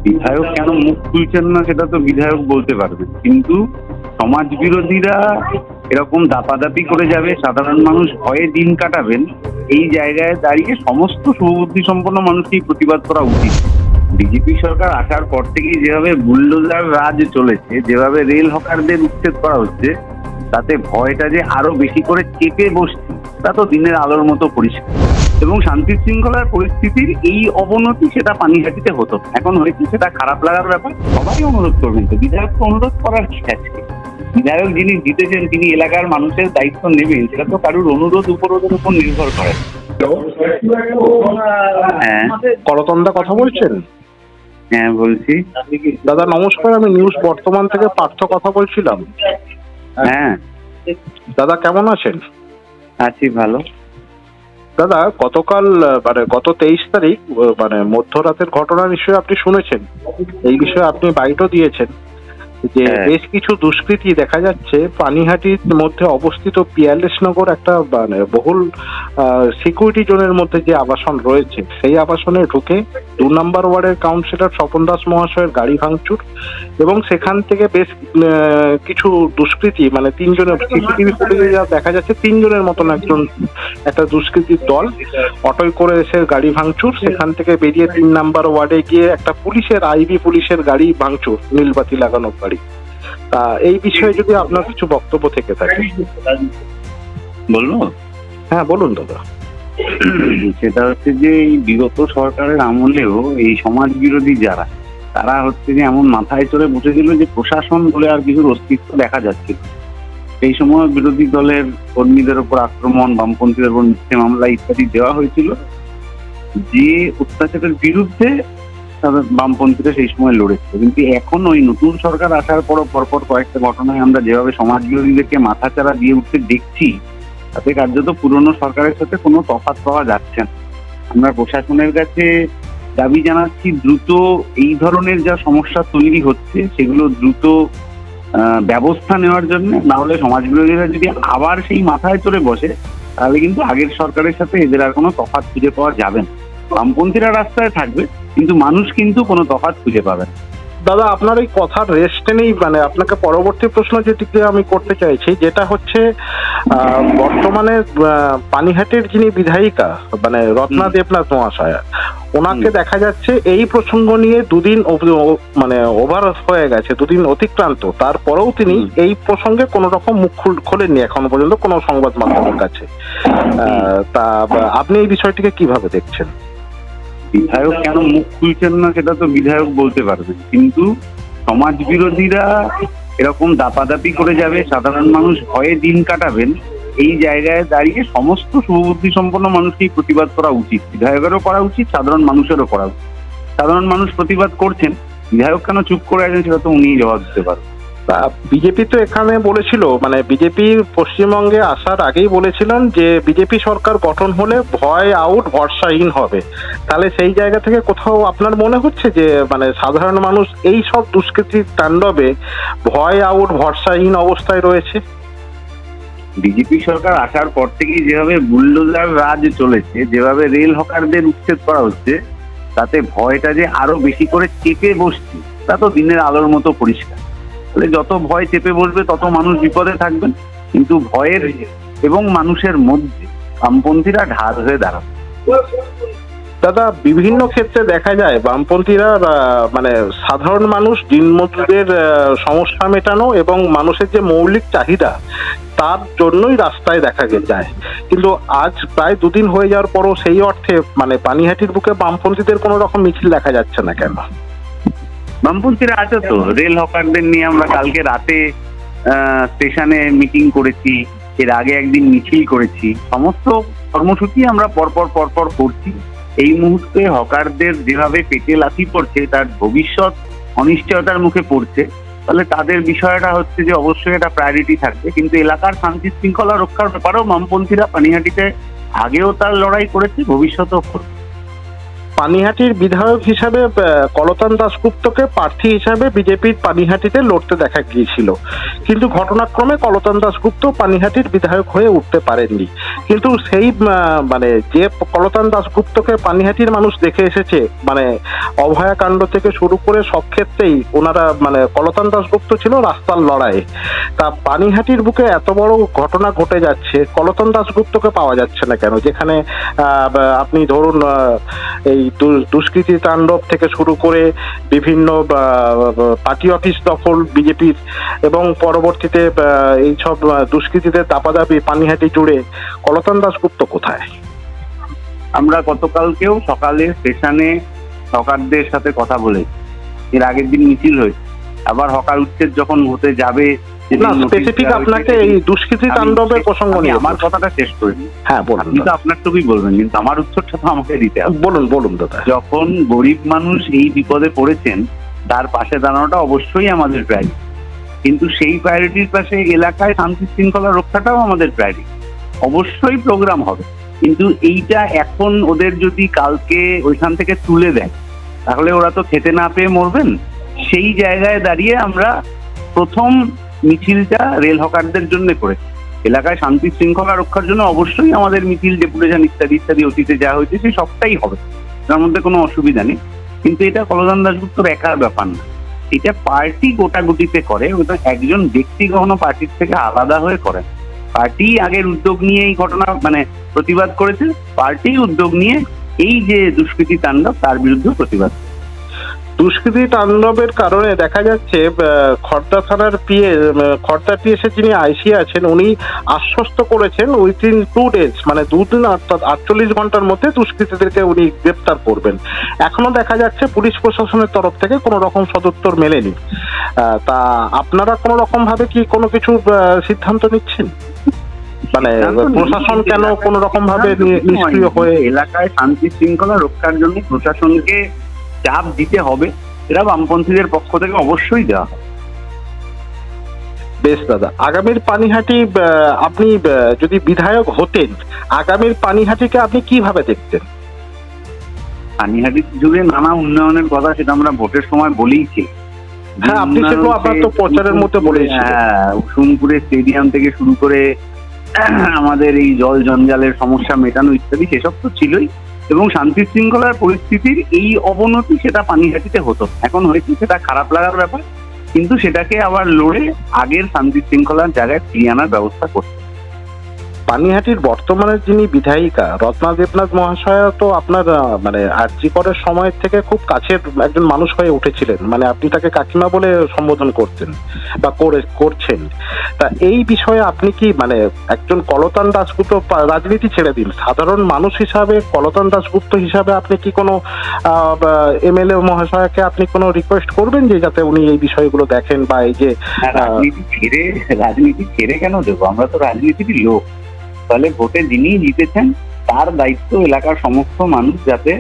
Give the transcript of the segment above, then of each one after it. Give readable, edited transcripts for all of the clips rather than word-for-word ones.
বিধায়ক কেন মুখ খুলছেন না সেটা তো বিধায়ক বলতে পারবেন, কিন্তু সমাজ বিরোধীরা এরকম দাপাদাপি করে যাবে, সাধারণ মানুষ ভয়ে দিন কাটাবেন, এই জায়গায় দাঁড়িয়ে সমস্ত শুভবুদ্ধি সম্পন্ন মানুষকেই প্রতিবাদ করা উচিত। বিজেপি সরকার আসার পর থেকেই যেভাবে বুলডোজার রাজ চলেছে, যেভাবে রেল হকারদের উচ্ছেদ করা হচ্ছে, তাতে ভয়টা যে আরো বেশি করে চেপে বসছে তা তো দিনের আলোর মতো পরিষ্কার। এবং শান্তি শৃঙ্খলার পরিস্থিতির এই অবনতি সেটা পানিহাটিতে হতো, এখন হয়েছে সেটা খারাপ লাগার ব্যাপার। সবাই অনুরোধ করবেন, তো বিধায়ককে অনুরোধ করার কি আছে? বিধায়ক যিনি জিতেছেন তিনি এলাকার মানুষের দায়িত্ব নেবেন, সেটা তো কারুর অনুরোধ উপরোধের উপর নির্ভর করে। হ্যাঁ, করতন্দা কথা বলছেন? হ্যাঁ বলছি। দাদা নমস্কার, আমি নিউজ বর্তমান থেকে পার্থ কথা বলছিলাম। হ্যাঁ দাদা কেমন আছেন? আছি ভালো। দাদা গতকাল মানে গত 23 তারিখ মানে মধ্যরাতের ঘটনা নিশ্চয়ই আপনি শুনেছেন, এই বিষয়ে আপনি বাইটও দিয়েছেন যে বেশ কিছু দুষ্কৃতী দেখা যাচ্ছে পানিহাটির মধ্যে অবস্থিত পিয়ারলেস নগর একটা মানে বহুল সিকিউরিটি জোনের মধ্যে যে আবাসন রয়েছে সেই আবাসনে ঢুকে 2 নম্বর ওয়ার্ডের কাউন্সিলর স্বপন দাস মহাশয়ের গাড়ি ভাঙচুর, এবং সেখান থেকে বেশ কিছু দুষ্কৃতী মানে 3 জনের সিসিটিভি ফুটেজে যা দেখা যাচ্ছে 3 জনের মতন একটা দুষ্কৃতীর দল অটোয় করে এসে গাড়ি ভাঙচুর, সেখান থেকে বেরিয়ে 3 নম্বর ওয়ার্ডে গিয়ে একটা পুলিশের আইবি পুলিশের গাড়ি ভাঙচুর, নীলবাতি লাগানো গাড়ি। তা এই বিষয়ে যদি আপনার কিছু বক্তব্য থেকে থাকে। বলবো? হ্যাঁ বলুন দাদা। সেটা হচ্ছে যে এই বিগত সরকারের আমলেও এই সমাজ বিরোধী যারা, তারা হচ্ছে যে এমন মাথায় চড়ে বসেছিল যে প্রশাসন বলে আর কিছুর অস্তিত্ব দেখা যাচ্ছিল। সেই সময় বিরোধী দলের কর্মীদের উপর আক্রমণ, বামপন্থীদের উপর মিথ্যে মামলা ইত্যাদি দেওয়া হয়েছিল, যে অত্যাচারের বিরুদ্ধে বামপন্থীরা সেই সময় লড়েছিল। কিন্তু এখন ওই নতুন সরকার আসার পরপর কয়েকটা ঘটনায় আমরা যেভাবে সমাজ বিরোধীদেরকে মাথাচাড়া দিয়ে উঠতে দেখছি, তাতে কার্যত পুরনো সরকারের সাথে কোনো তফাৎ পাওয়া যাচ্ছে না। আমরা প্রশাসনের কাছে দাবি জানাচ্ছি দ্রুত এই ধরনের যা সমস্যা তৈরি হচ্ছে সেগুলো দ্রুত ব্যবস্থা নেওয়ার জন্য, না হলে সমাজ বিরোধীরা যদি আবার সেই মাথায় চড়ে বসে তাহলে কিন্তু আগের সরকারের সাথে এদের আর কোনো তফাৎ খুঁজে পাওয়া যাবে না। বামপন্থীরা রাস্তায় থাকবে কিন্তু মানুষ কিন্তু কোনো তফাৎ খুঁজে পাবে না। দাদা আপনার এই কথার রেস্টে নেই, মানে আপনাকে পরবর্তী প্রশ্ন যেটিকে আমি করতে চাইছি যেটা হচ্ছে বর্তমানে পানিহাটির যিনি বিধায়িকা মানে রত্না দেবনাথ মহাশয়া, ওনাকে দেখা যাচ্ছে এই প্রসঙ্গ নিয়ে 2 দিন মানে ওভার হয়ে গেছে, 2 দিন অতিক্রান্ত, তারপরেও তিনি এই প্রসঙ্গে কোনো রকম মুখ খোলেননি এখনো পর্যন্ত কোনো সংবাদ মাধ্যমের কাছে। তা আপনি এই বিষয়টিকে কিভাবে দেখছেন? বিধায়ক কেন মুখ খুলছেন না সেটা তো বিধায়ক বলতে পারবেন, কিন্তু সমাজ বিরোধীরা এরকম দাপাদাপি করে যাবে, সাধারণ মানুষ ভয়ে দিন কাটাবেন, এই জায়গায় দাঁড়িয়ে সমস্ত শুভবুদ্ধি সম্পন্ন মানুষকেই প্রতিবাদ করা উচিত। বিধায়কেরও করা উচিত, সাধারণ মানুষেরও করা উচিত। সাধারণ মানুষ প্রতিবাদ করছেন, বিধায়ক কেন চুপ করে আছেন সেটা তো উনিই জবাব দিতে পারবেন। বিজেপি তো এখানে বলেছিল, মানে বিজেপি পশ্চিমবঙ্গে আসার আগেই বলেছিলেন যে বিজেপি সরকার গঠন হলে ভয় আউট ভরসাহীন হবে। তাহলে সেই জায়গা থেকে কোথাও আপনার মনে হচ্ছে যে মানে সাধারণ মানুষ এই সব দুষ্কৃতির তাণ্ডবে ভয় আউট ভরসাহীন অবস্থায় রয়েছে? বিজেপি সরকার আসার পর থেকেই যেভাবে বুলডোজার রাজ চলেছে, যেভাবে রেল হকারদের উচ্ছেদ করা হচ্ছে, তাতে ভয়টা যে আরো বেশি করে চেপে বসছে তা তো দিনের আলোর মতো পরিষ্কার। তাহলে যত ভয় চেপে বসবে তত মানুষ বিপদে থাকবেন, কিন্তু ভয়ের এবং মানুষের মধ্যে বামপন্থীরা ঢাল হয়ে দাঁড়াবে। দাদা বিভিন্ন ক্ষেত্রে দেখা যায় বামপন্থীরা মানে সাধারণ মানুষ দিনমজুরের সমস্যা মেটানো এবং মানুষের যে মৌলিক চাহিদা তার জন্যই রাস্তায় দেখা যায়, কিন্তু আজ প্রায় 2 দিন হয়ে যাওয়ার পরও সেই অর্থে মানে পানিহাটির বুকে বামপন্থীদের কোনো রকম মিছিল দেখা যাচ্ছে না কেন? বামপন্থীরা আছে তো, রেল হকারদের নিয়ে আমরা কালকে রাতে স্টেশনে মিটিং করেছি, এর আগে একদিন মিছিল করেছি, সমস্ত কর্মসূচি আমরা পরপর করছি। এই মুহূর্তে হকারদের যেভাবে পেটে লাথি পড়ছে তার ভবিষ্যৎ অনিশ্চয়তার মুখে পড়ছে, তাহলে তাদের বিষয়টা হচ্ছে যে অবশ্যই এটা প্রায়োরিটি থাকবে, কিন্তু এলাকার শান্তি শৃঙ্খলা রক্ষার ব্যাপারেও বামপন্থীরা পানিহাটিতে আগেও তার লড়াই করেছে, ভবিষ্যতেও করবে। পানিহাটির বিধায়ক হিসাবে কলতান দাশগুপ্তকে প্রার্থী হিসাবে বিজেপির পানিহাটিতে লড়তে দেখা গিয়েছিল, কিন্তু ঘটনাক্রমে কলতান দাশগুপ্ত পানিহাটির বিধায়ক হয়ে উঠতে পারেননি। কিন্তু সেই মানে যে কলতান দাশগুপ্তকে পানিহাটির মানুষ দেখে এসেছে, মানে অভয়াকাণ্ড থেকে শুরু করে সব ক্ষেত্রেই ওনারা মানে কলতান দাশগুপ্ত ছিল রাস্তার লড়াই। তা পানিহাটির বুকে এত বড় ঘটনা ঘটে যাচ্ছে, কলতান দাশগুপ্তকে পাওয়া যাচ্ছে না কেন? যেখানে আপনি ধরুন এই দুষ্কৃতি তাণ্ডব থেকে শুরু করে বিভিন্ন পার্টি অফিস দখল বিজেপির, এবং পরবর্তীতে এইসব দুষ্কৃতীদের দাপাদাপি পানিহাটি জুড়ে, কলতান দাশগুপ্ত কোথায়? আমরা গতকালকেও সকালে স্টেশনে হকারদের সাথে কথা বলে, এর আগের দিন মিছিল হয়েছে, আবার হকার উচ্ছেদ যখন হতে যাবে, না স্পেসিফিক আপনাকে এই দুষ্কৃতি তাণ্ডবের প্রসঙ্গ নিয়ে আমার কথাটা শেষ করে দিই। হ্যাঁ বলুন। আপনি তো আপনারটুকুই বলবেন, কিন্তু আমার উত্তরটা তো আমাকে দিতে হবে। বলুন দাদা। যখন গরিব মানুষ এই বিপদে পড়েছেন, তার পাশে দাঁড়ানোটা অবশ্যই আমাদের প্রায়োরিটি, কিন্তু সেই প্রায়োরিটির পাশে এলাকায় শান্তি শৃঙ্খলা রক্ষাটাও আমাদের প্রায়োরিটি। অবশ্যই প্রোগ্রাম হবে, কিন্তু এইটা এখন ওদের যদি কালকে ওইখান থেকে তুলে দেয়, তাহলে ওরা তো খেতে না পেয়ে মরবেন। সেই জায়গায় দাঁড়িয়ে আমরা প্রথম মিছিলটা রেল হকারদের জন্য করে, এলাকায় শান্তি শৃঙ্খলা রক্ষার জন্য অবশ্যই আমাদের মিছিল, ডেপুটেশন ইত্যাদি ইত্যাদি অতীতে যা হয়েছে সেই সবটাই হবে, তার মধ্যে কোনো অসুবিধা নেই। কিন্তু এটা কলতান দাশগুপ্তর একার ব্যাপার না, এটা পার্টি গোটাগুটিতে করে। ওটা একজন ব্যক্তি কখনো পার্টির থেকে আলাদা হয়ে করে। পার্টি আগের উদ্যোগ নিয়ে এই ঘটনা মানে প্রতিবাদ করেছে, পার্টি উদ্যোগ নিয়ে এই যে দুষ্কৃতি তাণ্ডব তার বিরুদ্ধে প্রতিবাদ। দুষ্কৃতি তাণ্ডবের কারণে দেখা যাচ্ছে খড়দা থানার খড়দা পিএসে যিনি আইসি আছেন, উনি আশ্বস্ত করেছেন উইথিন 2 days, মানে 2 দিন অর্থাৎ 48 ঘন্টার মধ্যে দুষ্কৃতীদেরকে উনি গ্রেপ্তার করবেন। এখনো দেখা যাচ্ছে পুলিশ প্রশাসনের তরফ থেকে কোনো রকম সদুত্তর মেলেনি। তা আপনারা কোনো রকম ভাবে কি কোনো কিছু সিদ্ধান্ত নিচ্ছেন? মানে প্রশাসন কেন কোনো রকম ভাবে নিষ্ক্রিয় হয়ে? এলাকায় শান্তি শৃঙ্খলা রক্ষার জন্য প্রশাসনকে চাপ দিতে হবে, এরা বামপন্থীদের পক্ষ থেকে অবশ্যই দেওয়া হবে। বেশ দাদা, আগামীর পানিহাটি আপনি যদি বিধায়ক হতেন, আগামীর পানিহাটিকে আপনি কিভাবে দেখতেন? পানিহাটি জুড়ে নানা উন্নয়নের কথা, সেটা আমরা ভোটের সময় বলেইছি। হ্যাঁ, আপনি সেগুলো আপনার তো প্রচারের মধ্যে বলেইছেন। হ্যাঁ, উসুমপুরে স্টেডিয়াম থেকে শুরু করে আমাদের এই জল জঞ্জালের সমস্যা মেটানো ইত্যাদি সেসব তো ছিলই, এবং শান্তি শৃঙ্খলার পরিস্থিতির এই অবনতি সেটা পানিহাটিতে হতো, এখন হয়েছে সেটা খারাপ লাগার ব্যাপার, কিন্তু সেটাকে আবার লড়ে আগের শান্তি শৃঙ্খলার জায়গায় ফিরিয়ে আনার ব্যবস্থা করতে। পানিহাটির বর্তমানে যিনি বিধায়িকা রত্না দেবনাথ মহাশয়া তো আপনার মানে আরজি করার সময় থেকে খুব কাছের একজন মানুষ হয়ে উঠেছিলেন, মানে আপনি তাকে কাকিমা বলে সম্বোধন করতেন বা করছেন। তা এই বিষয়ে আপনি কি মানে একজন কলতান দাশগুপ্ত, রাজনীতি ছেড়ে দিন, সাধারণ মানুষ হিসাবে কলতান দাশগুপ্ত হিসাবে আপনি কি কোনো এমএলএ মহাশয়কে আপনি কোনো রিকোয়েস্ট করবেন যে যাতে উনি এই বিষয়গুলো দেখেন? বা এই যে রাজনীতি ছেড়ে কেন দেবো, আমরা তো রাজনীতির লোক। তাহলে ভোটে যিনি জিতেছেন তার দায়িত্ব এলাকার সমস্ত মানুষ যাতে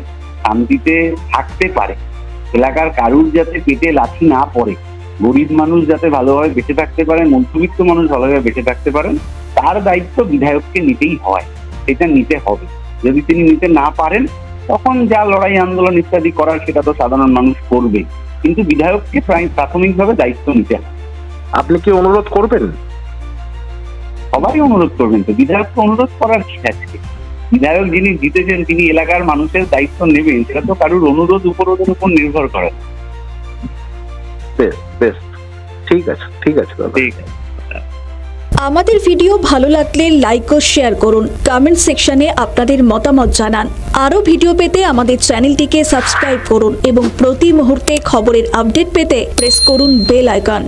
শান্তিতে থাকতে পারে, এলাকার কারুর যাতে পেটে লাথি না পড়ে, গরিব মানুষ যাতে ভালোভাবে বেঁচে থাকতে পারে, মধ্যবিত্ত মানুষ ভালোভাবে বেঁচে থাকতে পারেন, তার দায়িত্ব বিধায়ককে নিতেই হয়, সেটা নিতে হবে। যদি তিনি নিতে না পারেন, তখন যা লড়াই আন্দোলন ইত্যাদি করার সেটা তো সাধারণ মানুষ করবে, কিন্তু বিধায়ককে প্রাথমিকভাবে দায়িত্ব নিতে হবে। আপনি কি অনুরোধ করবেন? সবাই অনুরোধ করবেন, তো বিধায়ককে অনুরোধ করার কি আছে? বিধায়ক যিনি জিতেছেন তিনি এলাকার মানুষের দায়িত্ব নেবেন, সেটা তো কারুর অনুরোধ উপরোধের উপর নির্ভর করে। বেশ বেশ, ঠিক আছে ঠিক আছে দাদা, ঠিক আছে। আমাদের ভিডিও ভালো লাগলে লাইক ও শেয়ার করুন, কমেন্ট সেকশনে আপনাদের মতামত জানান। আরও ভিডিও পেতে আমাদের চ্যানেলটিকে সাবস্ক্রাইব করুন এবং প্রতি মুহূর্তে খবরের আপডেট পেতে প্রেস করুন বেল আইকন।